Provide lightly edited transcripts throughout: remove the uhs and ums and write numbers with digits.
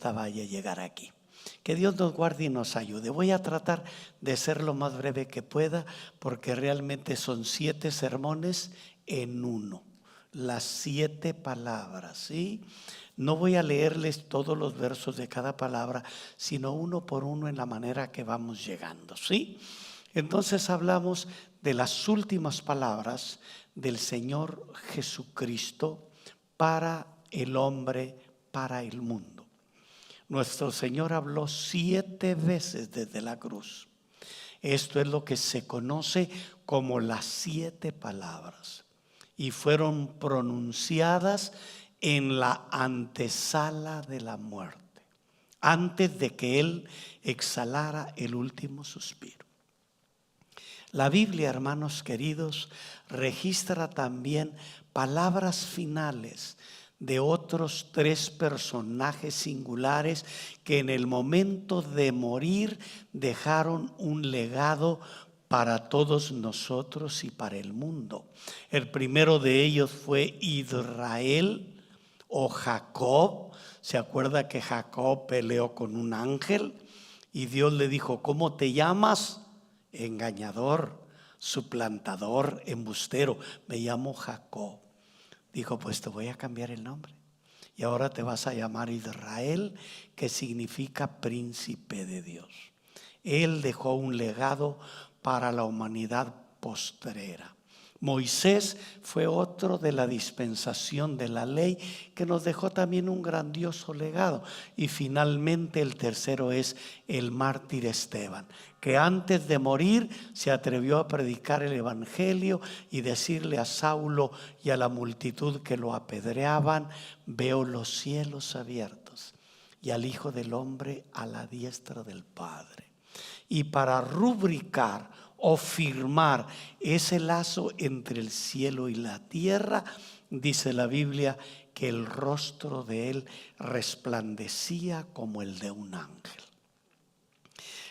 vaya a llegar aquí. Que Dios nos guarde y nos ayude. Voy a tratar de ser lo más breve que pueda, porque realmente son 7 sermones en uno. Las 7 palabras, ¿sí? No voy a leerles todos los versos de cada palabra, sino uno por uno en la manera que vamos llegando, ¿sí? Entonces hablamos de las últimas palabras del Señor Jesucristo para el hombre, para el mundo. Nuestro Señor habló 7 veces desde la cruz. Esto es lo que se conoce como las 7 palabras. Y fueron pronunciadas en la antesala de la muerte, antes de que Él exhalara el último suspiro. La Biblia, hermanos queridos, registra también palabras finales de otros 3 personajes singulares que en el momento de morir dejaron un legado para todos nosotros y para el mundo. El primero de ellos fue Israel o Jacob. ¿Se acuerda que Jacob peleó con un ángel? Y Dios le dijo: ¿cómo te llamas? Engañador, suplantador, embustero. Me llamo Jacob. Dijo: pues te voy a cambiar el nombre. Y ahora te vas a llamar Israel, que significa príncipe de Dios. Él dejó un legado para la humanidad postrera. Moisés fue otro de la dispensación de la ley que nos dejó también un grandioso legado. Y finalmente el tercero es el mártir Esteban, que antes de morir se atrevió a predicar el evangelio y decirle a Saulo y a la multitud que lo apedreaban: veo los cielos abiertos y al Hijo del Hombre a la diestra del Padre. Y para rubricar o firmar ese lazo entre el cielo y la tierra, dice la Biblia que el rostro de él resplandecía como el de un ángel.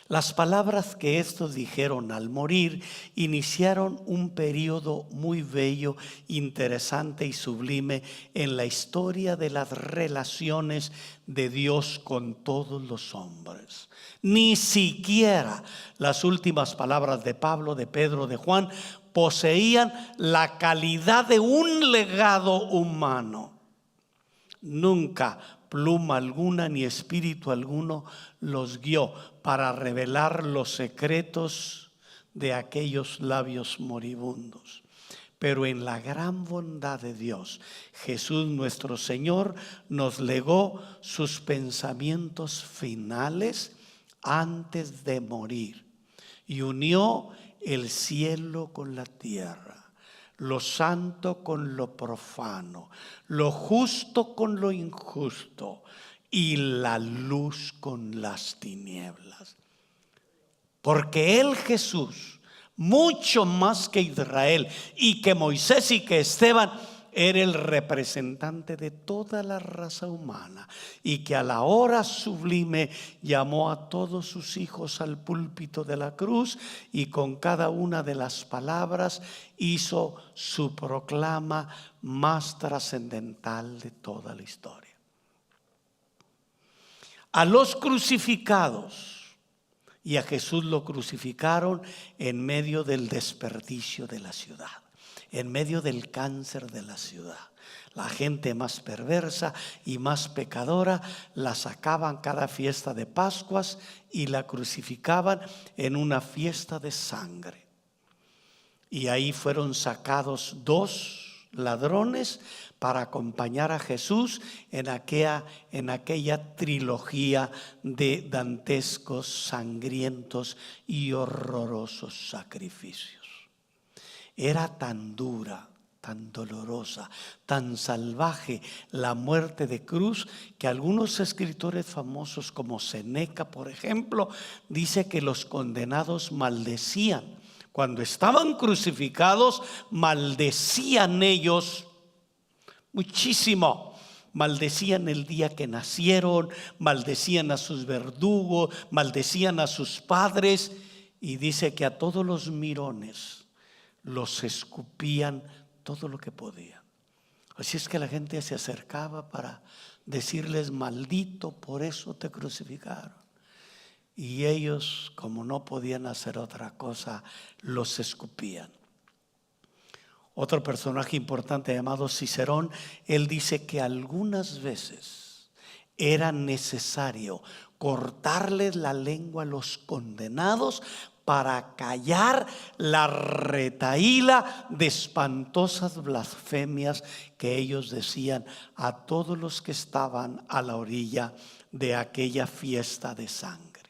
Las palabras que estos dijeron al morir iniciaron un periodo muy bello, interesante y sublime en la historia de las relaciones de Dios con todos los hombres. Ni siquiera las últimas palabras de Pablo, de Pedro, de Juan poseían la calidad de un legado humano. Nunca pluma alguna ni espíritu alguno los guió para revelar los secretos de aquellos labios moribundos. Pero en la gran bondad de Dios, Jesús nuestro Señor nos legó sus pensamientos finales antes de morir y unió el cielo con la tierra, lo santo con lo profano, lo justo con lo injusto y la luz con las tinieblas. Porque Él, Jesús, mucho más que Israel y que Moisés y que Esteban, era el representante de toda la raza humana, y que a la hora sublime llamó a todos sus hijos al púlpito de la cruz, y con cada una de las palabras hizo su proclama más trascendental de toda la historia. A los crucificados y a Jesús lo crucificaron en medio del desperdicio de la ciudad, en medio del cáncer de la ciudad. La gente más perversa y más pecadora la sacaban cada fiesta de Pascuas y la crucificaban en una fiesta de sangre. Y ahí fueron sacados 2 ladrones para acompañar a Jesús en aquella trilogía de dantescos, sangrientos y horrorosos sacrificios. Era tan dura, tan dolorosa, tan salvaje la muerte de cruz, que algunos escritores famosos como Séneca, por ejemplo, dice que los condenados maldecían. Cuando estaban crucificados, maldecían ellos muchísimo. Maldecían el día que nacieron, maldecían a sus verdugos, maldecían a sus padres, y dice que a todos los mirones los escupían todo lo que podían. Así es que la gente se acercaba para decirles maldito, por eso te crucificaron. Y ellos, como no podían hacer otra cosa, los escupían. Otro personaje importante llamado Cicerón, él dice que algunas veces era necesario cortarles la lengua a los condenados para callar la retahíla de espantosas blasfemias que ellos decían a todos los que estaban a la orilla de aquella fiesta de sangre.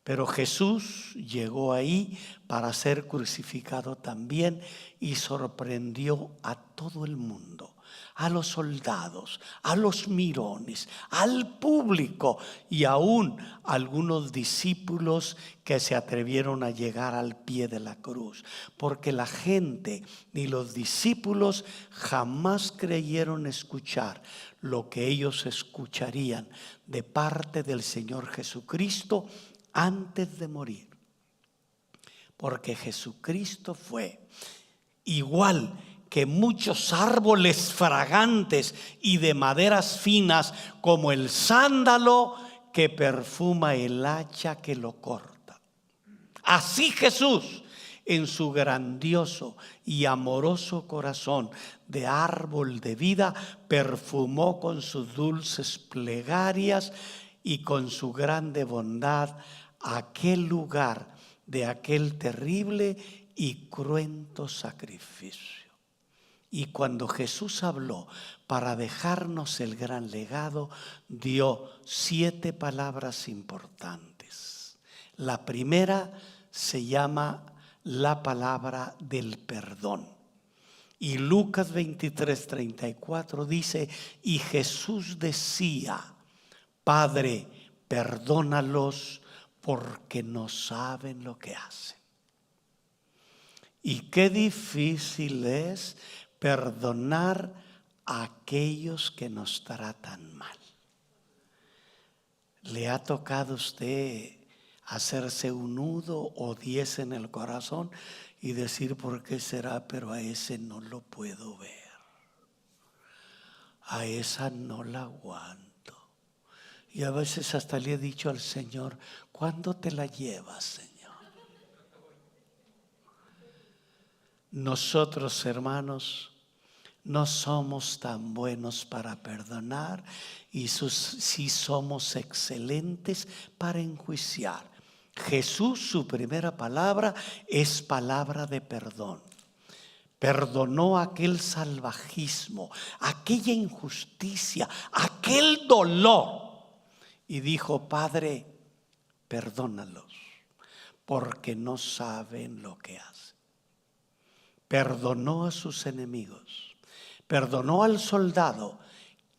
Pero Jesús llegó ahí para ser crucificado también y sorprendió a todo el mundo, a los soldados, a los mirones, al público y aún a algunos discípulos que se atrevieron a llegar al pie de la cruz. Porque la gente ni los discípulos jamás creyeron escuchar lo que ellos escucharían de parte del Señor Jesucristo antes de morir. Porque Jesucristo fue igual que muchos árboles fragantes y de maderas finas, como el sándalo que perfuma el hacha que lo corta. Así Jesús, en su grandioso y amoroso corazón de árbol de vida, perfumó con sus dulces plegarias y con su grande bondad aquel lugar de aquel terrible y cruento sacrificio. Y cuando Jesús habló para dejarnos el gran legado, dio 7 palabras importantes. La primera se llama la palabra del perdón. Y Lucas 23:34 dice: y Jesús decía, Padre, perdónalos porque no saben lo que hacen. Y qué difícil es perdonar a aquellos que nos tratan mal. ¿Le ha tocado a usted hacerse un nudo o 10 en el corazón y decir por qué será, pero a ese no lo puedo ver, a esa no la aguanto? Y a veces hasta le he dicho al Señor, ¿cuándo te la llevas, Señor? Nosotros, hermanos, no somos tan buenos para perdonar y sí somos excelentes para enjuiciar. Jesús, su primera palabra es palabra de perdón. Perdonó aquel salvajismo, aquella injusticia, aquel dolor. Y dijo, Padre, perdónalos, porque no saben lo que hacen. Perdonó a sus enemigos. Perdonó al soldado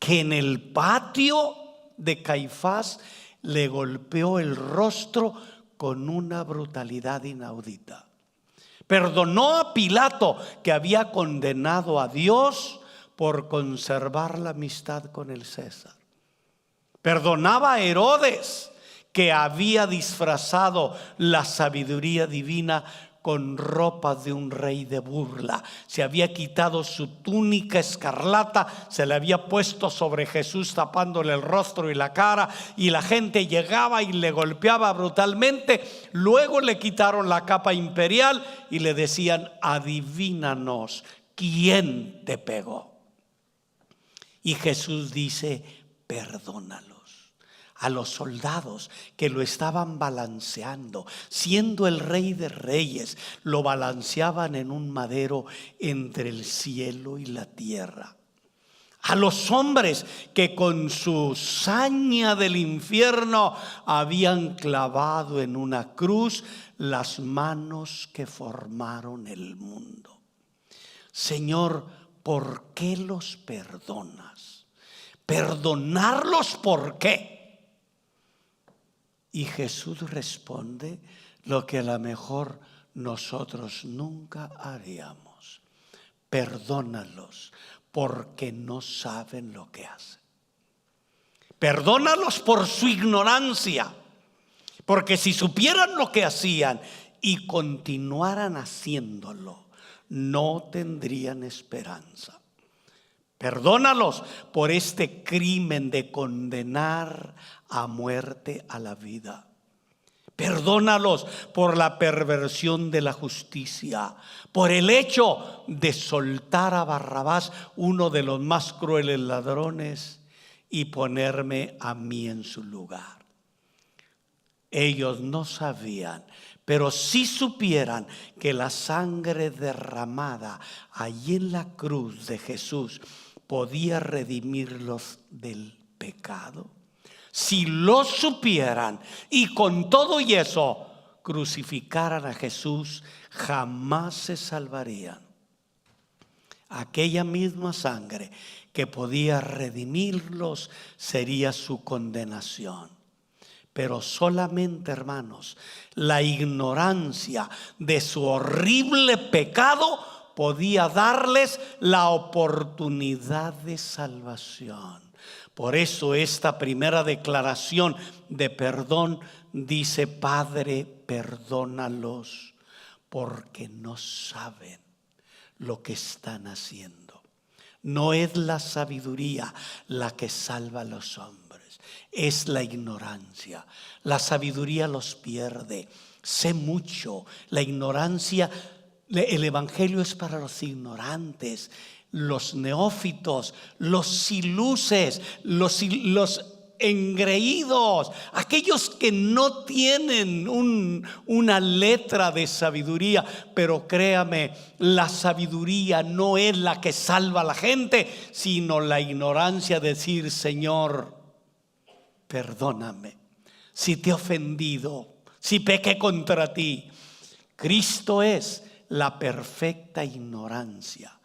que en el patio de Caifás le golpeó el rostro con una brutalidad inaudita. Perdonó a Pilato, que había condenado a Dios por conservar la amistad con el César. Perdonaba a Herodes, que había disfrazado la sabiduría divina con ropas de un rey de burla. Se había quitado su túnica escarlata, se le había puesto sobre Jesús tapándole el rostro y la cara, y la gente llegaba y le golpeaba brutalmente. Luego le quitaron la capa imperial y le decían, adivínanos, ¿quién te pegó? Y Jesús dice, perdónalos. A los soldados que lo estaban balanceando, siendo el Rey de Reyes, lo balanceaban en un madero entre el cielo y la tierra. A los hombres que con su saña del infierno habían clavado en una cruz las manos que formaron el mundo. Señor, ¿por qué los perdonas? ¿Perdonarlos por qué? Y Jesús responde lo que a lo mejor nosotros nunca haríamos. Perdónalos porque no saben lo que hacen. Perdónalos por su ignorancia, porque si supieran lo que hacían y continuaran haciéndolo, no tendrían esperanza. Perdónalos por este crimen de condenar a muerte a la vida. Perdónalos por la perversión de la justicia, por el hecho de soltar a Barrabás, uno de los más crueles ladrones, y ponerme a mí en su lugar. Ellos no sabían, pero si supieran que la sangre derramada allí en la cruz de Jesús podía redimirlos del pecado. Si lo supieran y con todo y eso crucificaran a Jesús, jamás se salvarían. Aquella misma sangre que podía redimirlos sería su condenación. Pero solamente, hermanos, la ignorancia de su horrible pecado podía darles la oportunidad de salvación. Por eso esta primera declaración de perdón dice: Padre, perdónalos porque no saben lo que están haciendo. No es la sabiduría la que salva a los hombres, es la ignorancia. La sabiduría los pierde. Sé mucho. La ignorancia, el evangelio es para los ignorantes, los neófitos, los iluses, los engreídos, aquellos que no tienen una letra de sabiduría. Pero créame, la sabiduría no es la que salva a la gente, sino la ignorancia. Decir: Señor, perdóname si te he ofendido, si pequé contra ti. Cristo es la perfecta ignorancia,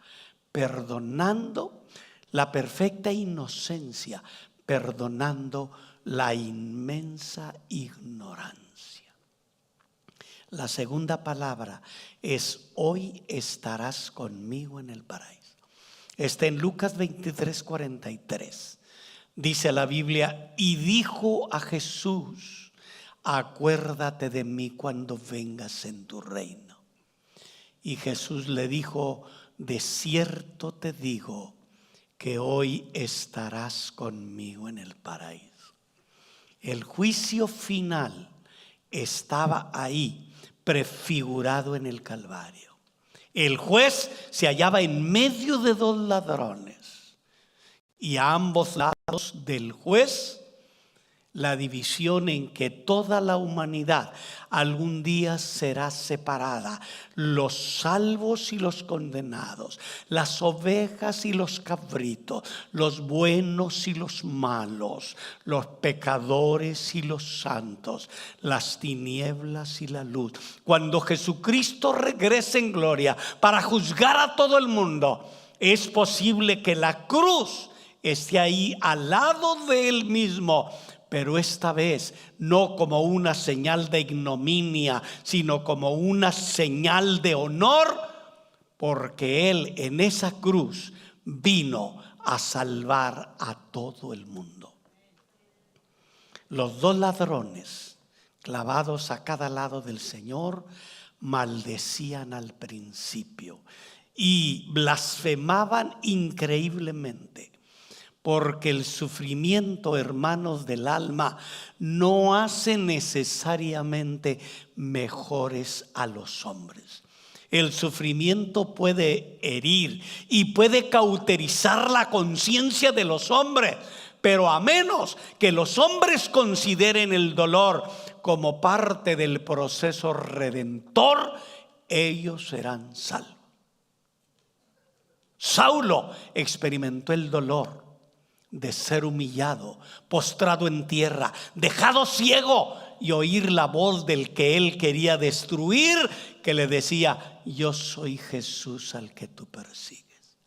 perdonando la perfecta inocencia, perdonando la inmensa ignorancia. La segunda palabra es: hoy estarás conmigo en el paraíso. Está en Lucas 23:43. Dice la Biblia: y dijo a Jesús: acuérdate de mí cuando vengas en tu reino. Y Jesús le dijo: de cierto te digo que hoy estarás conmigo en el paraíso. El juicio final estaba ahí, prefigurado en el Calvario. El juez se hallaba en medio de dos ladrones, y a ambos lados del juez la división en que toda la humanidad algún día será separada: los salvos y los condenados, las ovejas y los cabritos, los buenos y los malos, los pecadores y los santos, las tinieblas y la luz. Cuando Jesucristo regrese en gloria para juzgar a todo el mundo, es posible que la cruz esté ahí al lado de él mismo, pero esta vez no como una señal de ignominia, sino como una señal de honor, porque él en esa cruz vino a salvar a todo el mundo. Los dos ladrones clavados a cada lado del Señor maldecían al principio y blasfemaban increíblemente. Porque el sufrimiento, hermanos del alma, no hace necesariamente mejores a los hombres. El sufrimiento puede herir y puede cauterizar la conciencia de los hombres, pero a menos que los hombres consideren el dolor como parte del proceso redentor, ellos serán salvos. Saulo experimentó el dolor de ser humillado, postrado en tierra, dejado ciego, y oír la voz del que él quería destruir, que le decía: yo soy Jesús al que tú persigues.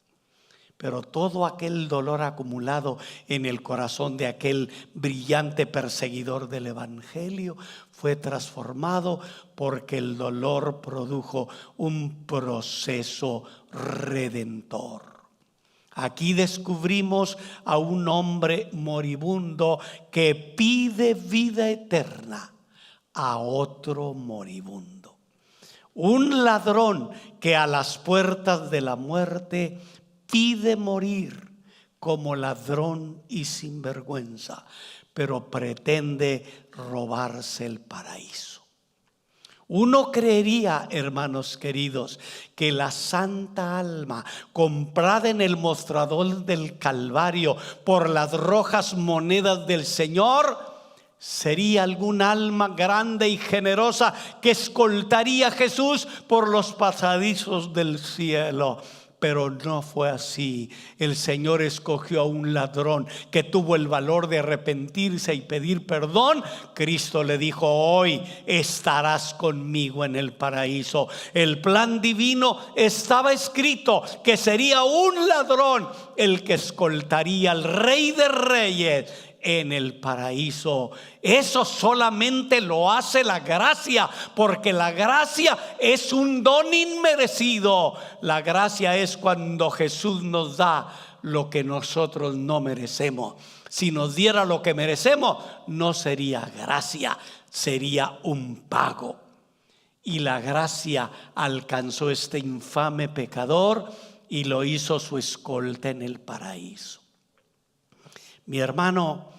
Pero todo aquel dolor acumulado en el corazón de aquel brillante perseguidor del evangelio fue transformado, porque el dolor produjo un proceso redentor. Aquí descubrimos a un hombre moribundo que pide vida eterna a otro moribundo. Un ladrón que a las puertas de la muerte pide morir como ladrón y sinvergüenza, pero pretende robarse el paraíso. Uno creería, hermanos queridos, que la santa alma comprada en el mostrador del Calvario por las rojas monedas del Señor sería algún alma grande y generosa que escoltaría a Jesús por los pasadizos del cielo. Pero no fue así. El Señor escogió a un ladrón que tuvo el valor de arrepentirse y pedir perdón. Cristo le dijo: hoy estarás conmigo en el paraíso. El plan divino estaba escrito que sería un ladrón el que escoltaría al Rey de Reyes en el paraíso. Eso solamente lo hace la gracia, porque la gracia es un don inmerecido. La gracia es cuando Jesús nos da lo que nosotros no merecemos. Si nos diera lo que merecemos, no sería gracia, sería un pago. Y la gracia alcanzó este infame pecador y lo hizo su escolta en el paraíso. Mi hermano,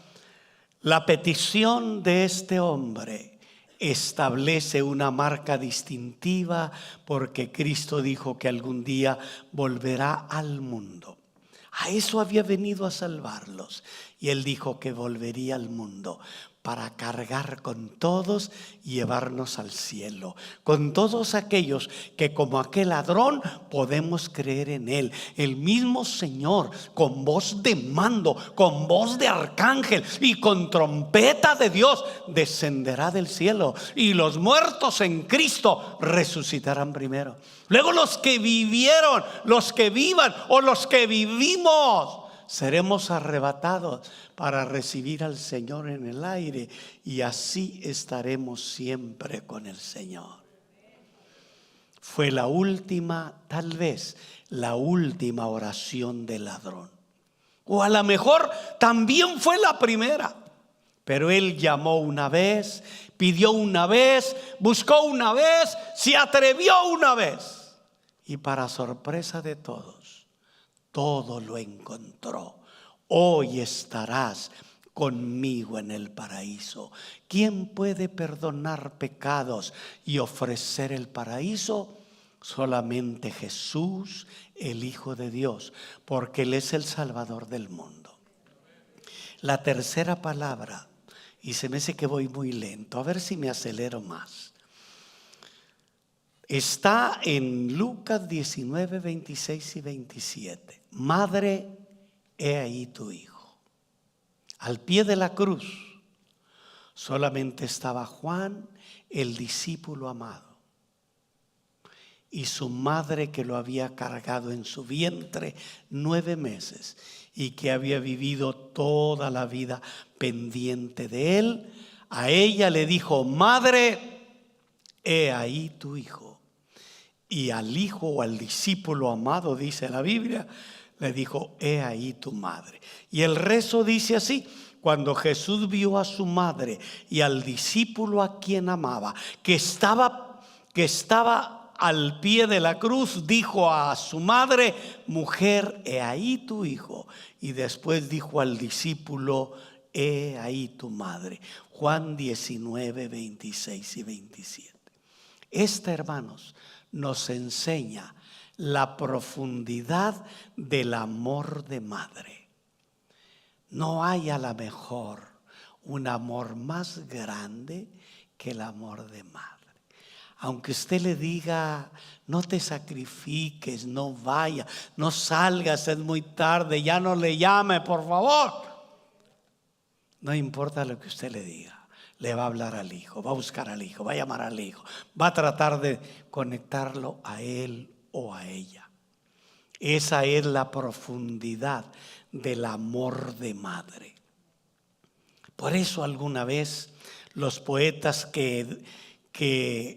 la petición de este hombre establece una marca distintiva, porque Cristo dijo que algún día volverá al mundo. A eso había venido a salvarlos, y Él dijo que volvería al mundo para cargar con todos y llevarnos al cielo, con todos aquellos que como aquel ladrón podemos creer en Él. El mismo Señor, con voz de mando, con voz de arcángel y con trompeta de Dios, descenderá del cielo, y los muertos en Cristo resucitarán primero. Luego los que vivieron, los que vivan o los que vivimos, seremos arrebatados para recibir al Señor en el aire, y así estaremos siempre con el Señor. Fue la última, tal vez la última oración del ladrón, o a lo mejor también fue la primera. Pero él llamó una vez, pidió una vez, buscó una vez, se atrevió una vez, y para sorpresa de todos, todo lo encontró. Hoy estarás conmigo en el paraíso. ¿Quién puede perdonar pecados y ofrecer el paraíso? Solamente Jesús, el Hijo de Dios, porque Él es el Salvador del mundo. La tercera palabra, y se me hace que voy muy lento, a ver si me acelero más. Está en Lucas 19, 26 y 27. Madre, he ahí tu hijo. Al pie de la cruz solamente estaba Juan, el discípulo amado, y su madre, que lo había cargado en su vientre 9 meses y que había vivido toda la vida pendiente de él. A ella le dijo: madre, he ahí tu hijo. Y al hijo o al discípulo amado, dice la Biblia, le dijo: he ahí tu madre. Y el rezo dice así: cuando Jesús vio a su madre y al discípulo a quien amaba, que estaba al pie de la cruz, dijo a su madre: mujer, he ahí tu hijo. Y después dijo al discípulo: he ahí tu madre. Juan 19, 26 y 27. Hermanos, nos enseña la profundidad del amor de madre. No hay a lo mejor un amor más grande que el amor de madre. Aunque usted le diga: no te sacrifiques, no vaya, no salgas, es muy tarde, ya no le llame, por favor. No importa lo que usted le diga. Le va a hablar al hijo, va a buscar al hijo, va a llamar al hijo, va a tratar de conectarlo a él o a ella. Esa es la profundidad del amor de madre. Por eso alguna vez los poetas que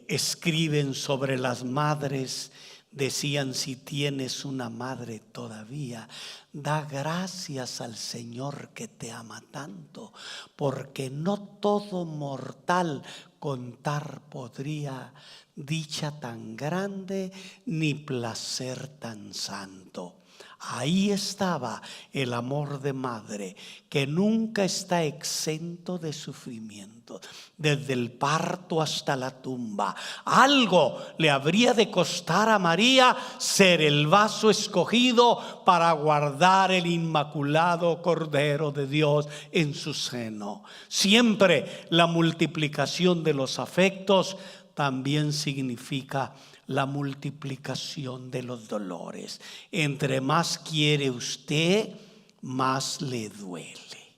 escriben sobre las madres decían: si tienes una madre todavía, da gracias al Señor que te ama tanto, porque no todo mortal contar podría dicha tan grande ni placer tan santo. Ahí estaba el amor de madre, que nunca está exento de sufrimiento, desde el parto hasta la tumba. Algo le habría de costar a María ser el vaso escogido para guardar el inmaculado Cordero de Dios en su seno. Siempre la multiplicación de los afectos también significa la multiplicación de los dolores. Entre más quiere usted, más le duele.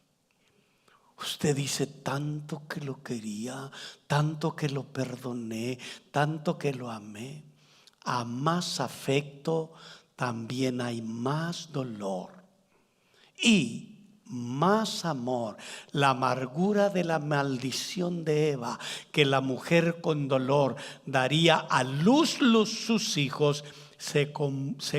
Usted dice: tanto que lo quería, tanto que lo perdoné, tanto que lo amé. A más afecto también hay más dolor y más amor. La amargura de la maldición de Eva, que la mujer con dolor daría a luz sus hijos, se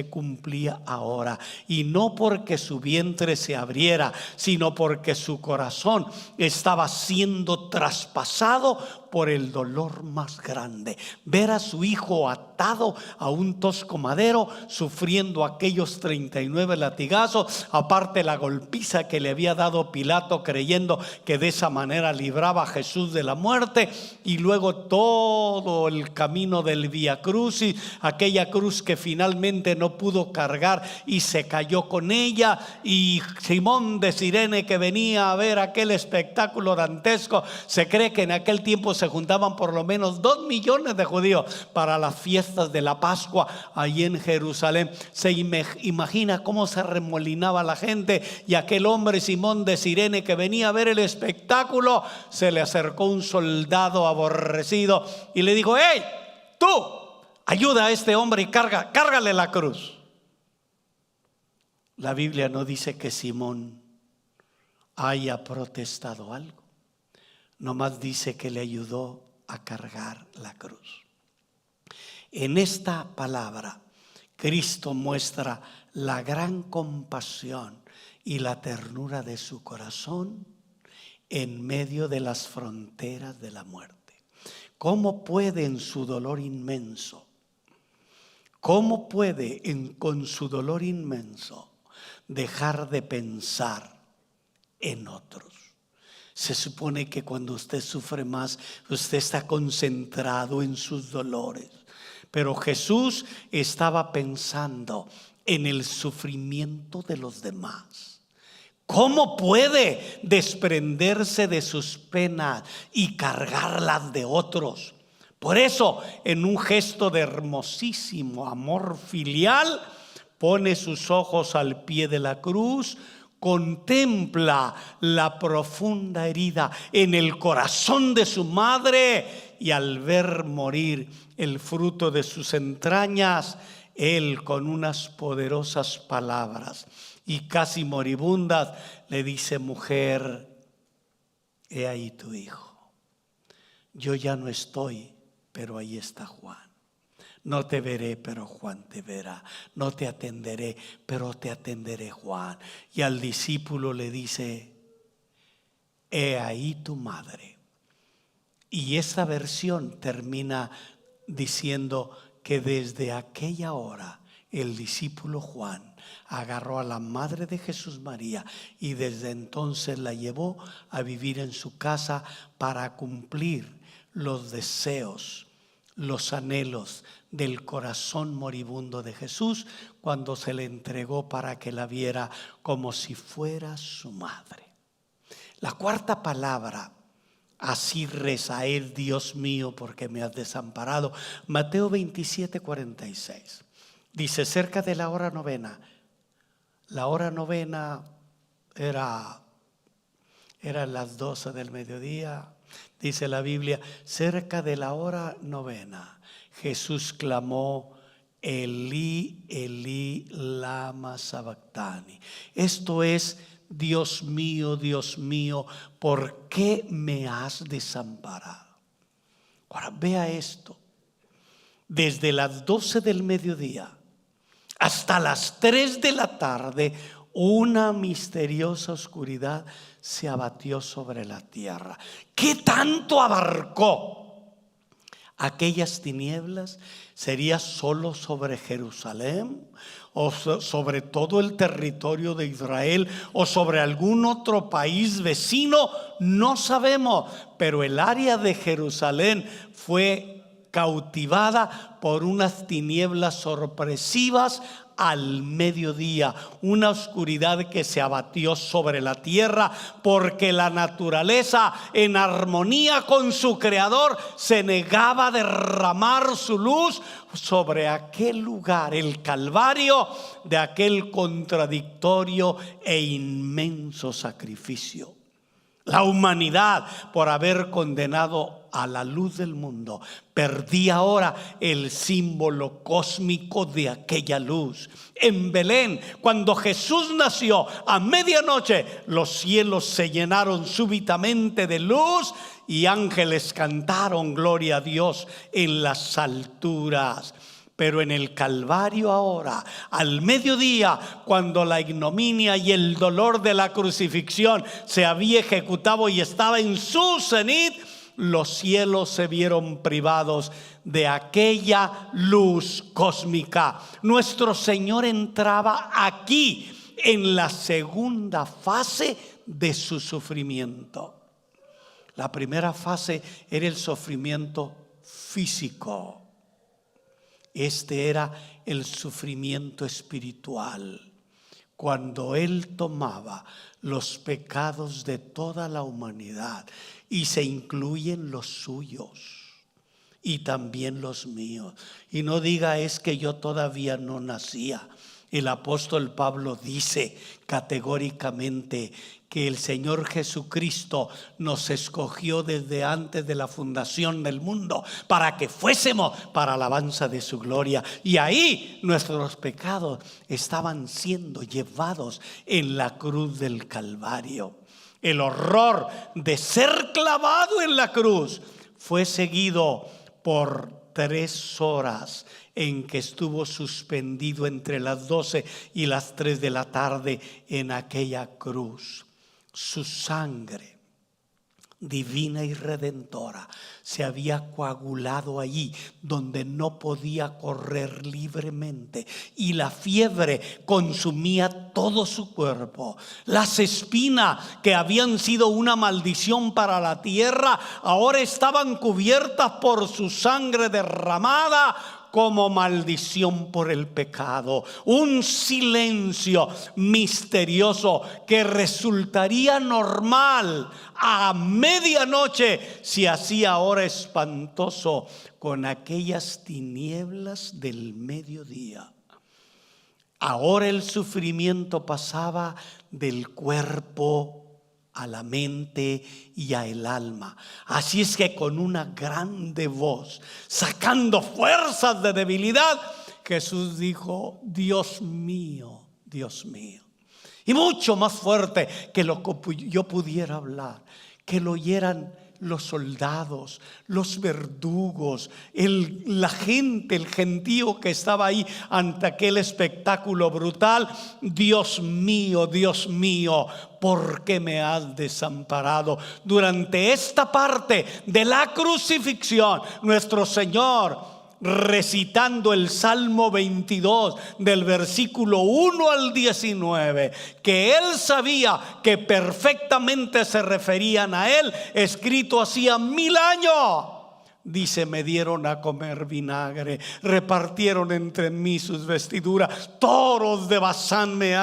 cumplía ahora. Y no porque su vientre se abriera, sino porque su corazón estaba siendo traspasado por el dolor más grande. Ver a su hijo atado a un tosco madero, sufriendo aquellos 39 latigazos, aparte la golpiza que le había dado Pilato, creyendo que de esa manera libraba a Jesús de la muerte, y luego todo el camino del Vía Crucis, aquella cruz que finalmente no pudo cargar y se cayó con ella, y Simón de Cirene, que venía a ver aquel espectáculo dantesco. Se cree que en aquel tiempo se juntaban por lo menos 2 millones de judíos para las fiestas de la Pascua allí en Jerusalén. Se imagina cómo se remolinaba la gente, y aquel hombre Simón de Cirene, que venía a ver el espectáculo, se le acercó un soldado aborrecido y le dijo: ¡hey, tú! Ayuda a este hombre y cárgale la cruz. La Biblia no dice que Simón haya protestado algo. Nomás dice que le ayudó a cargar la cruz. En esta palabra, Cristo muestra la gran compasión y la ternura de su corazón en medio de las fronteras de la muerte. ¿Cómo puede en su dolor inmenso? ¿Cómo puede con su dolor inmenso dejar de pensar en otros? Se supone que cuando usted sufre más, usted está concentrado en sus dolores. Pero Jesús estaba pensando en el sufrimiento de los demás. ¿Cómo puede desprenderse de sus penas y cargarlas de otros? Por eso, en un gesto de hermosísimo amor filial, pone sus ojos al pie de la cruz, contempla la profunda herida en el corazón de su madre, y al ver morir el fruto de sus entrañas, él, con unas poderosas palabras y casi moribundas, le dice: mujer, he ahí tu hijo. Yo ya no estoy, pero ahí está Juan. No te veré, pero Juan te verá. No te atenderé, pero te atenderé, Juan. Y al discípulo le dice: he ahí tu madre. Y esta versión termina diciendo que desde aquella hora el discípulo Juan agarró a la madre de Jesús, María, y desde entonces la llevó a vivir en su casa para cumplir los deseos, los anhelos del corazón moribundo de Jesús, cuando se le entregó para que la viera como si fuera su madre. La cuarta palabra, así reza: es Dios mío, porque me has desamparado. Mateo 27:46. Dice: cerca de la hora novena. La hora novena eran las 12 del mediodía. Dice la Biblia: cerca de la hora novena, Jesús clamó: Elí, Elí, lama sabactani. Esto es: Dios mío, ¿por qué me has desamparado? Ahora vea esto: desde las 12 del mediodía hasta las 3 de la tarde, una misteriosa oscuridad se abatió sobre la tierra. ¿Qué tanto abarcó? aquellas tinieblas sería solo sobre Jerusalén o sobre todo el territorio de Israel o sobre algún otro país vecino, no sabemos, pero el área de Jerusalén fue cautivada por unas tinieblas sorpresivas al mediodía, una oscuridad que se abatió sobre la tierra, porque la naturaleza, en armonía con su creador, se negaba a derramar su luz sobre aquel lugar, el Calvario, de aquel contradictorio e inmenso sacrificio. La humanidad, por haber condenado a la luz del mundo, perdía ahora el símbolo cósmico de aquella luz. En Belén, cuando Jesús nació, a medianoche los cielos se llenaron súbitamente de luz y ángeles cantaron gloria a Dios en las alturas. Pero en el Calvario ahora, al mediodía, cuando la ignominia y el dolor de la crucifixión se había ejecutado y estaba en su cenit, los cielos se vieron privados de aquella luz cósmica. Nuestro Señor entraba aquí en la segunda fase de su sufrimiento. La primera fase era el sufrimiento físico. Este era el sufrimiento espiritual, cuando Él tomaba los pecados de toda la humanidad, y se incluyen los suyos y también los míos. Y no diga es que yo todavía no nacía. El apóstol Pablo dice categóricamente que el Señor Jesucristo nos escogió desde antes de la fundación del mundo para que fuésemos para alabanza de su gloria. Y ahí nuestros pecados estaban siendo llevados en la cruz del Calvario. El horror de ser clavado en la cruz fue seguido por 3 horas en que estuvo suspendido entre las 12 y las 3 de la tarde en aquella cruz. Su sangre divina y redentora se había coagulado allí donde no podía correr libremente, y la fiebre consumía todo su cuerpo. Las espinas que habían sido una maldición para la tierra ahora estaban cubiertas por su sangre derramada como maldición por el pecado. Un silencio misterioso que resultaría normal a medianoche se hacía ahora espantoso con aquellas tinieblas del mediodía. Ahora el sufrimiento pasaba del cuerpo a la mente y a el alma. Así es que con una grande voz, sacando fuerzas de debilidad, Jesús dijo: Dios mío, Dios mío. Y mucho más fuerte que lo que yo pudiera hablar, que lo oyeran los soldados, los verdugos, la gente, el gentío que estaba ahí ante aquel espectáculo brutal. Dios mío, ¿por qué me has desamparado? Durante esta parte de la crucifixión, nuestro Señor, recitando el Salmo 22 del versículo 1 al 19, que Él sabía que perfectamente se referían a Él, escrito hacía 1000 años. Dice: me dieron a comer vinagre, repartieron entre mí sus vestiduras, toros de Basán me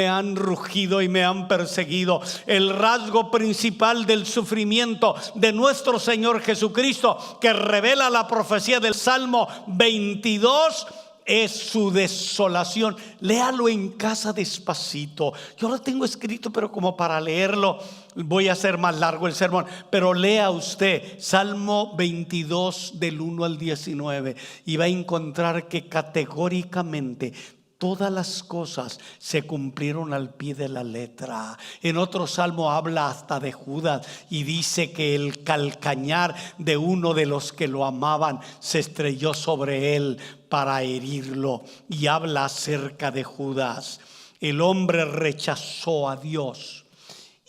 han rugido y me han perseguido. El rasgo principal del sufrimiento de nuestro Señor Jesucristo, que revela la profecía del Salmo 22, es su desolación. Léalo en casa despacito. Yo lo tengo escrito, pero como para leerlo voy a hacer más largo el sermón. Pero lea usted Salmo 22 del 1 al 19 y va a encontrar que categóricamente todas las cosas se cumplieron al pie de la letra. En otro salmo habla hasta de Judas y dice que el calcañar de uno de los que lo amaban se estrelló sobre él para herirlo, y habla acerca de Judas. El hombre rechazó a Dios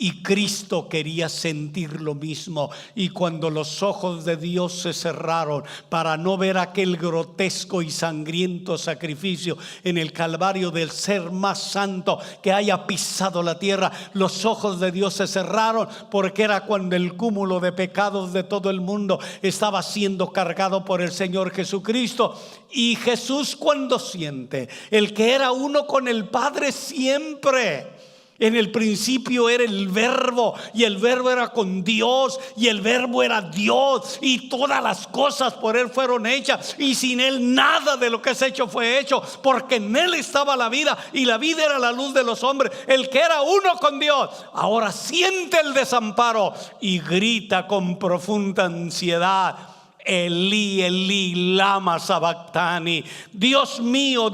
Y Cristo quería sentir lo mismo. Y cuando los ojos de Dios se cerraron para no ver aquel grotesco y sangriento sacrificio en el Calvario del ser más santo que haya pisado la tierra, los ojos de Dios se cerraron, porque era cuando el cúmulo de pecados de todo el mundo estaba siendo cargado por el Señor Jesucristo. Y Jesús, cuando siente el que era uno con el Padre siempre. En el principio era el Verbo, y el Verbo era con Dios, y el Verbo era Dios, y todas las cosas por Él fueron hechas, y sin Él nada de lo que es hecho fue hecho, porque en Él estaba la vida, y la vida era la luz de los hombres. El que era uno con Dios ahora siente el desamparo y grita con profunda ansiedad: Elí, Elí, lama sabactani. Dios mío,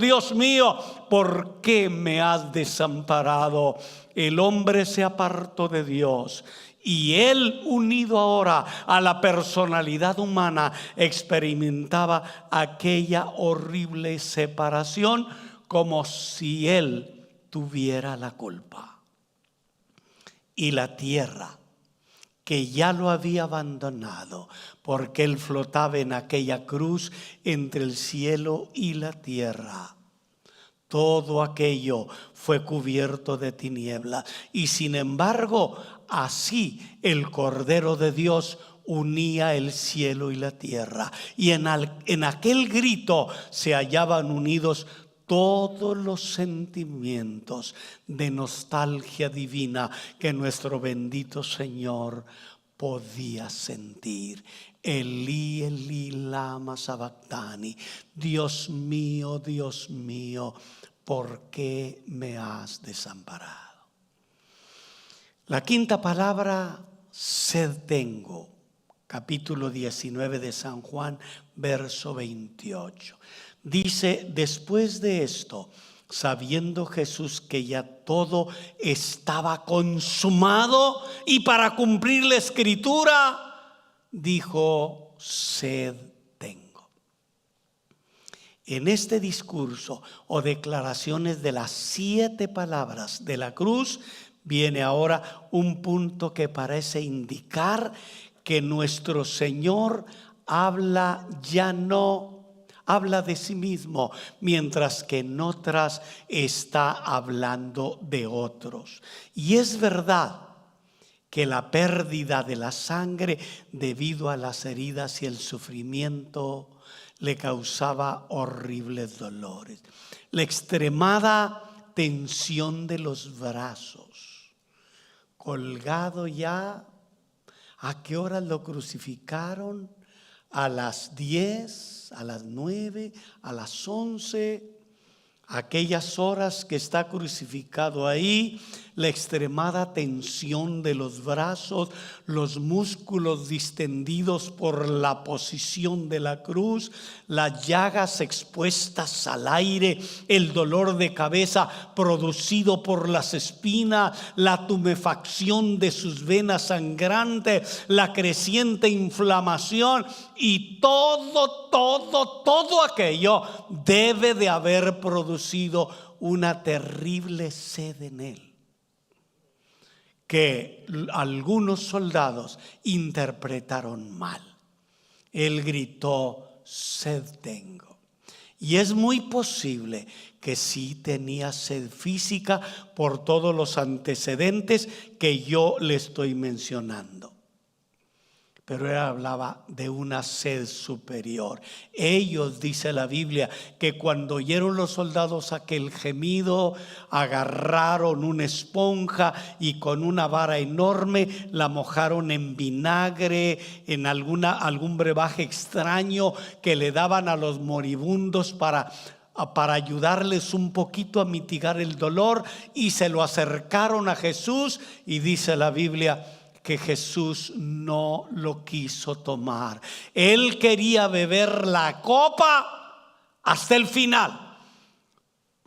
¿por qué me has desamparado? El hombre se apartó de Dios, y él, unido ahora a la personalidad humana, experimentaba aquella horrible separación como si él tuviera la culpa. Y la tierra, que ya lo había abandonado, porque él flotaba en aquella cruz entre el cielo y la tierra, todo aquello fue cubierto de tinieblas. Y sin embargo, así el Cordero de Dios unía el cielo y la tierra. Y en aquel grito se hallaban unidos todos los sentimientos de nostalgia divina que nuestro bendito Señor podía sentir. Elí, Elí, lama sabactani. Dios mío, ¿por qué me has desamparado? La quinta palabra, sed tengo. Capítulo 19 de San Juan, verso 28. Dice: después de esto, sabiendo Jesús que ya todo estaba consumado y para cumplir la escritura, dijo: sed tengo. En este discurso o declaraciones de las 7 palabras de la cruz, viene ahora un punto que parece indicar que nuestro Señor habla de sí mismo, mientras que en otras está hablando de otros. Y es verdad que la pérdida de la sangre debido a las heridas y el sufrimiento le causaba horribles dolores. La extremada tensión de los brazos, colgado ya. ¿A qué hora lo crucificaron? A las 10, a las 9, a las 11, aquellas horas que está crucificado ahí. La extremada tensión de los brazos, los músculos distendidos por la posición de la cruz, las llagas expuestas al aire, el dolor de cabeza producido por las espinas, la tumefacción de sus venas sangrantes, la creciente inflamación, y todo aquello debe de haber producido una terrible sed en él, que algunos soldados interpretaron mal. Él gritó: sed tengo. Y es muy posible que sí tenía sed física por todos los antecedentes que yo le estoy mencionando. Pero él hablaba de una sed superior. Ellos, dice la Biblia, que cuando oyeron los soldados aquel gemido, agarraron una esponja y con una vara enorme la mojaron en vinagre, en algún brebaje extraño que le daban a los moribundos para ayudarles un poquito a mitigar el dolor, y se lo acercaron a Jesús, y dice la Biblia que Jesús no lo quiso tomar. Él quería beber la copa hasta el final,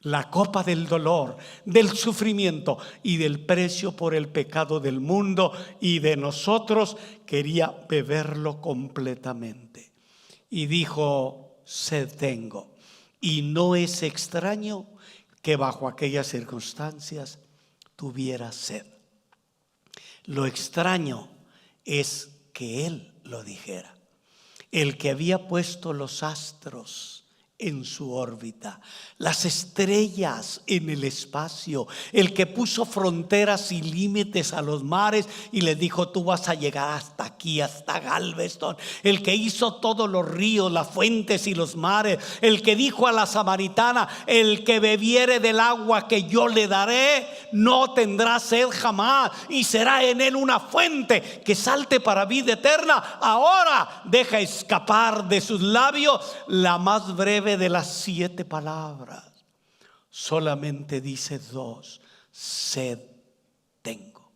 la copa del dolor, del sufrimiento y del precio por el pecado del mundo y de nosotros. Quería beberlo completamente. Y dijo: sed tengo. Y no es extraño que bajo aquellas circunstancias tuviera sed. Lo extraño es que Él lo dijera. El que había puesto los astros en su órbita, las estrellas en el espacio, el que puso fronteras y límites a los mares y les dijo: tú vas a llegar hasta aquí, hasta Galveston. El que hizo todos los ríos, las fuentes y los mares, el que dijo a la samaritana: el que bebiere del agua que yo le daré no tendrá sed jamás, y será en él una fuente que salte para vida eterna. Ahora deja escapar de sus labios la más breve de las 7 palabras. Solamente dice 2: sed tengo.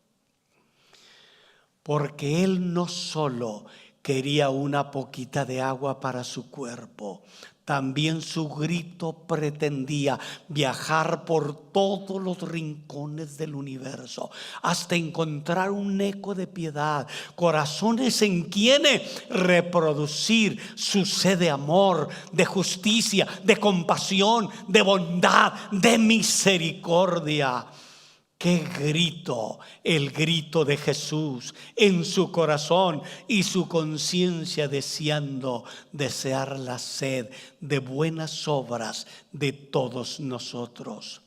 Porque Él no solo quería una poquita de agua para su cuerpo, también su grito pretendía viajar por todos los rincones del universo hasta encontrar un eco de piedad, corazones en quienes reproducir su sed de amor, de justicia, de compasión, de bondad, de misericordia. ¡Qué grito! El grito de Jesús en su corazón y su conciencia desear la sed de buenas obras de todos nosotros.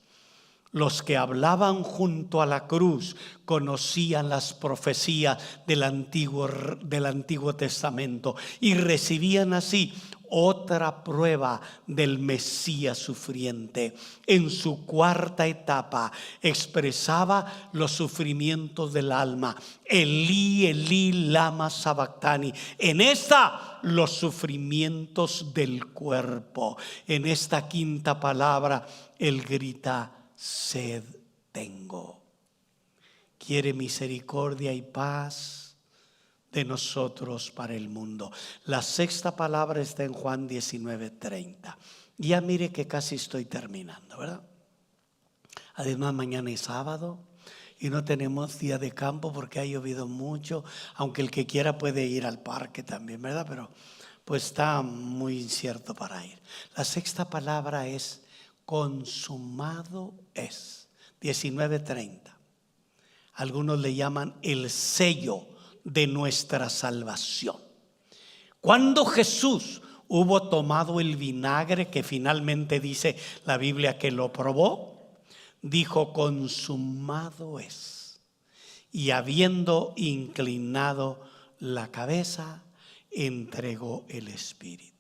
Los que hablaban junto a la cruz conocían las profecías del Antiguo Testamento y recibían así otra prueba del Mesías sufriente. En su 4ª etapa expresaba los sufrimientos del alma: Elí, Elí, lama sabactani. En esta, los sufrimientos del cuerpo. En esta 5ª palabra, Él grita: sed tengo. Quiere misericordia y paz de nosotros para el mundo. La 6ª palabra está en Juan 19:30. Ya mire que casi estoy terminando, ¿verdad? Además, mañana es sábado y no tenemos día de campo porque ha llovido mucho, aunque el que quiera puede ir al parque también, ¿verdad? Pero pues está muy incierto para ir. La 6ª palabra es: consumado es. 19:30. Algunos le llaman el sello de nuestra salvación. Cuando Jesús hubo tomado el vinagre, que finalmente dice la Biblia que lo probó, dijo: consumado es. Y habiendo inclinado la cabeza, entregó el Espíritu.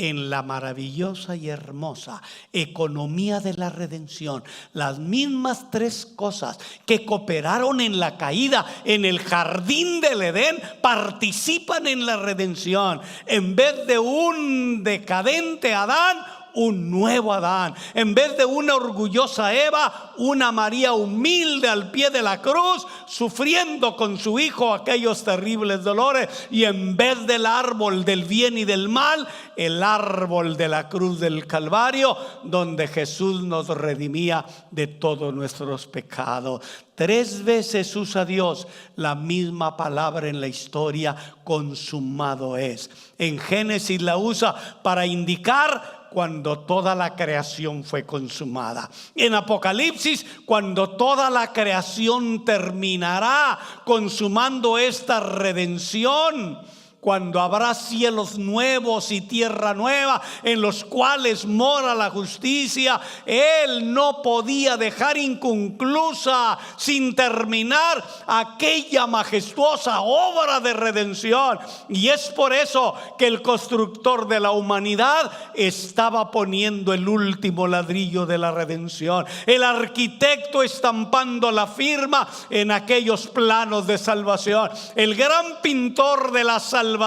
En la maravillosa y hermosa economía de la redención, las mismas 3 cosas que cooperaron en la caída en el jardín del Edén participan en la redención. En vez de un decadente Adán, un nuevo Adán. En vez de una orgullosa Eva, una María humilde al pie de la cruz, sufriendo con su hijo aquellos terribles dolores. Y en vez del árbol del bien y del mal, el árbol de la cruz del Calvario, donde Jesús nos redimía de todos nuestros pecados. 3 veces usa Dios la misma palabra en la historia: consumado es. En Génesis la usa para indicar cuando toda la creación fue consumada. En Apocalipsis, cuando toda la creación terminará, consumando esta redención. Cuando habrá cielos nuevos y tierra nueva en los cuales mora la justicia, Él no podía dejar inconclusa, sin terminar, aquella majestuosa obra de redención. Y es por eso que el constructor de la humanidad estaba poniendo el último ladrillo de la redención, el arquitecto estampando la firma en aquellos planos de salvación, el gran pintor de la salvación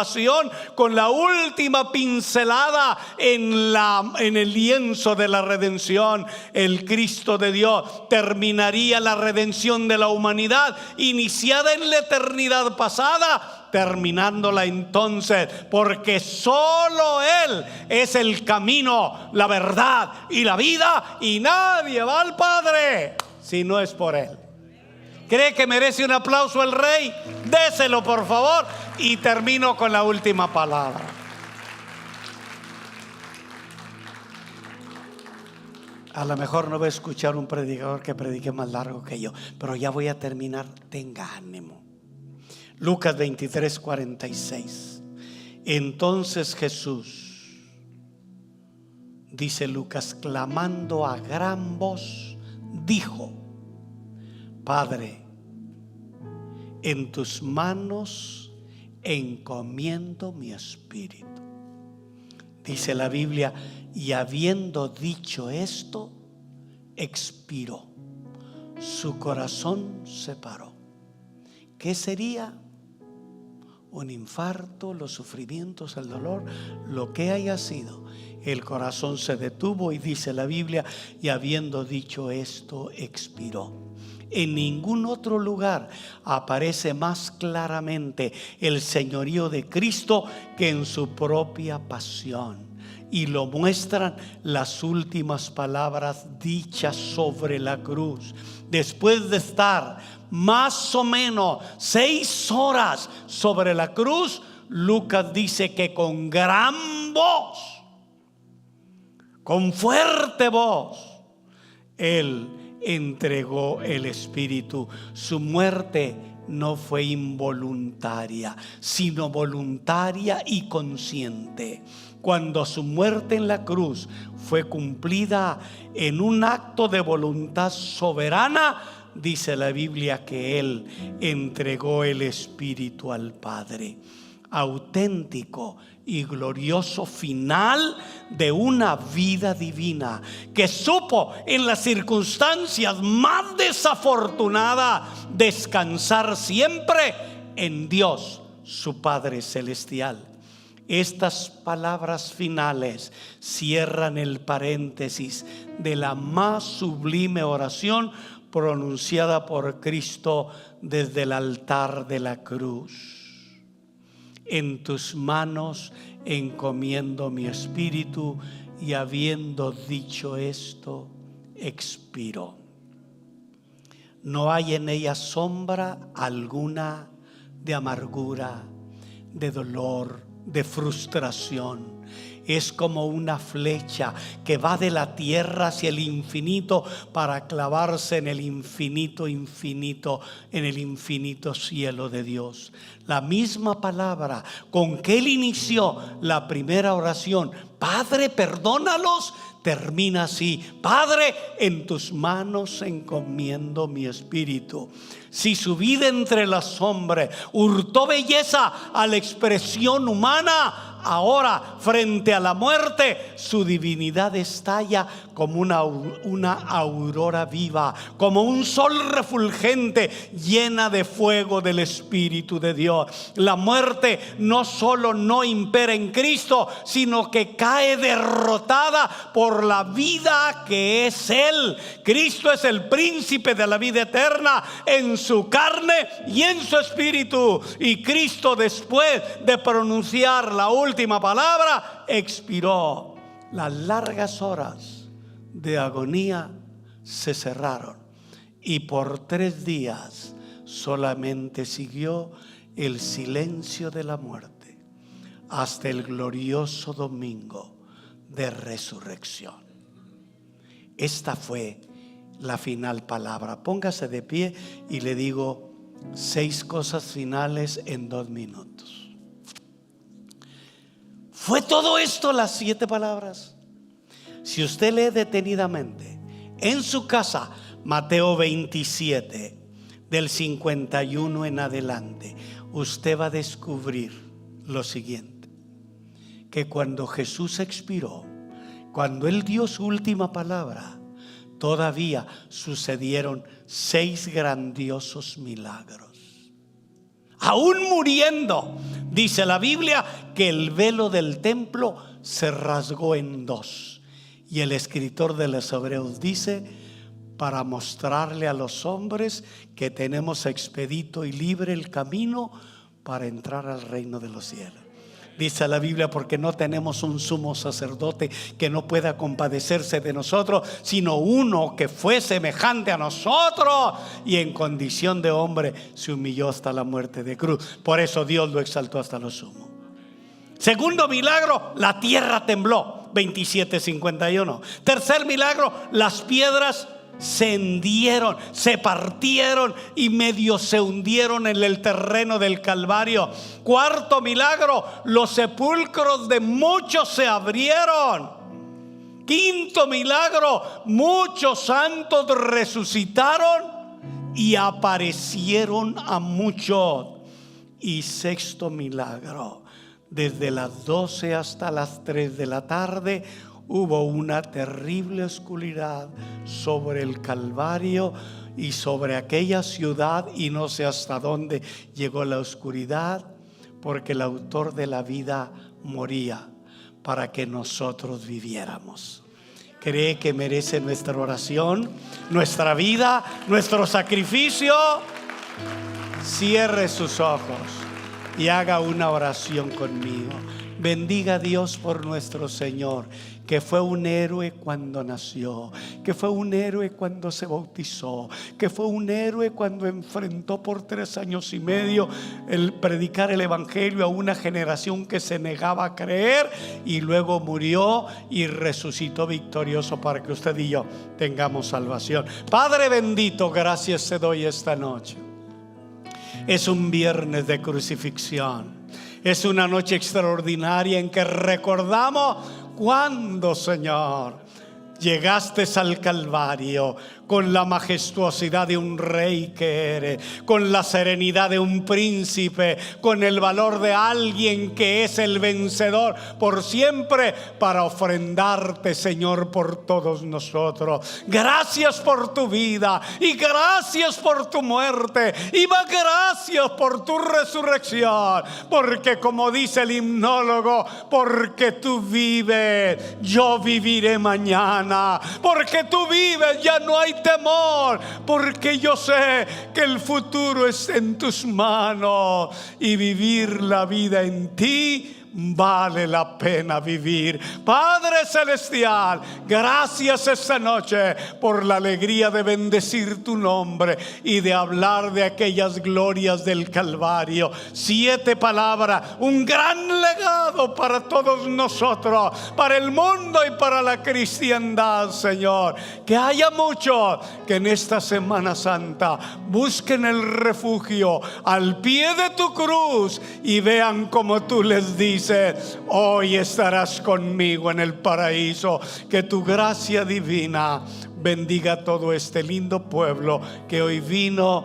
con la última pincelada en el lienzo de la redención. El Cristo de Dios terminaría la redención de la humanidad iniciada en la eternidad pasada, terminándola entonces, porque solo Él es el camino, la verdad y la vida, y nadie va al Padre si no es por Él. ¿Cree que merece un aplauso el Rey? Déselo, por favor. Y termino con la última palabra. A lo mejor no voy a escuchar un predicador que predique más largo que yo, pero ya voy a terminar. Tenga ánimo. Lucas 23:46. Entonces Jesús, dice Lucas, clamando a gran voz, dijo: Padre, en tus manos encomiendo mi espíritu. Dice la Biblia, y habiendo dicho esto, expiró. Su corazón se paró. ¿Qué sería? Un infarto, los sufrimientos, el dolor, lo que haya sido. El corazón se detuvo y dice la Biblia, y habiendo dicho esto, expiró. En ningún otro lugar aparece más claramente el señorío de Cristo que en su propia pasión. Y lo muestran las últimas palabras dichas sobre la cruz. Después de estar más o menos 6 horas sobre la cruz, Lucas dice que con gran voz, con fuerte voz, Él entregó el espíritu. Su muerte no fue involuntaria, sino voluntaria y consciente. Cuando su muerte en la cruz fue cumplida en un acto de voluntad soberana, dice la Biblia que Él entregó el espíritu al Padre. Auténtico y glorioso final de una vida divina que supo en las circunstancias más desafortunadas descansar siempre en Dios, su Padre celestial. Estas palabras finales cierran el paréntesis de la más sublime oración pronunciada por Cristo desde el altar de la cruz. En tus manos encomiendo mi espíritu, y habiendo dicho esto, expiró. No hay en ella sombra alguna de amargura, de dolor, de frustración. Es como una flecha que va de la tierra hacia el infinito para clavarse en el infinito infinito, en el infinito cielo de Dios. La misma palabra con que Él inició la primera oración, Padre, perdónalos, termina así: Padre, en tus manos encomiendo mi espíritu. Si su vida entre los hombres hurtó belleza a la expresión humana, ahora frente a la muerte su divinidad estalla como una aurora viva, como un sol refulgente llena de fuego del Espíritu de Dios. La muerte no solo no impera en Cristo, sino que cae derrotada por la vida que es Él. Cristo es el príncipe de la vida eterna en su carne y en su espíritu. Y Cristo, después de pronunciar la última palabra, expiró. Las largas horas de agonía se cerraron, y por 3 días solamente siguió el silencio de la muerte hasta el glorioso domingo de resurrección. Esta fue la final palabra. Póngase de pie y le digo 6 cosas finales en 2 minutos. ¿Fue todo esto las 7 palabras? Si usted lee detenidamente en su casa Mateo 27, del 51 en adelante, usted va a descubrir lo siguiente: que cuando Jesús expiró, cuando Él dio su última palabra, todavía sucedieron 6 grandiosos milagros. Aún muriendo, dice la Biblia que el velo del templo se rasgó en 2. Y el escritor de los Hebreos dice: para mostrarle a los hombres que tenemos expedito y libre el camino para entrar al reino de los cielos. Dice la Biblia, porque no tenemos un sumo sacerdote que no pueda compadecerse de nosotros, sino uno que fue semejante a nosotros y en condición de hombre se humilló hasta la muerte de cruz. Por eso Dios lo exaltó hasta lo sumo. Segundo milagro, la tierra tembló. 27:51. Tercer milagro, las piedras se hendieron, se partieron y medio se hundieron en el terreno del Calvario. Cuarto milagro, los sepulcros de muchos se abrieron. Quinto milagro, muchos santos resucitaron y aparecieron a muchos. Y sexto milagro, desde las 12 hasta las 3 de la tarde hubo una terrible oscuridad sobre el Calvario y sobre aquella ciudad, y no sé hasta dónde llegó la oscuridad, porque el autor de la vida moría para que nosotros viviéramos. ¿Cree que merece nuestra oración, nuestra vida, nuestro sacrificio? Cierre sus ojos y haga una oración conmigo. Bendiga a Dios por nuestro Señor, que fue un héroe cuando nació, que fue un héroe cuando se bautizó, que fue un héroe cuando enfrentó por 3 años y medio el predicar el evangelio a una generación que se negaba a creer, y luego murió y resucitó victorioso para que usted y yo tengamos salvación. Padre bendito, gracias te doy esta noche. Es un viernes de crucifixión. Es una noche extraordinaria en que recordamos cuando, Señor, llegaste al Calvario con la majestuosidad de un rey que eres, con la serenidad de un príncipe, con el valor de alguien que es el vencedor por siempre, para ofrendarte, Señor, por todos nosotros. Gracias por tu vida y gracias por tu muerte y más gracias por tu resurrección, porque como dice el himnólogo, porque tú vives, yo viviré mañana. Porque tú vives, ya no hay temor, porque yo sé que el futuro está en tus manos, y vivir la vida en ti vale la pena vivir. Padre celestial, gracias esta noche por la alegría de bendecir tu nombre y de hablar de aquellas glorias del Calvario. 7 palabras, un gran legado para todos nosotros, para el mundo y para la cristiandad, Señor. Que haya muchos que en esta Semana Santa busquen el refugio al pie de tu cruz y vean como tú les dices: hoy estarás conmigo en el paraíso. Que tu gracia divina bendiga todo este lindo pueblo que hoy vino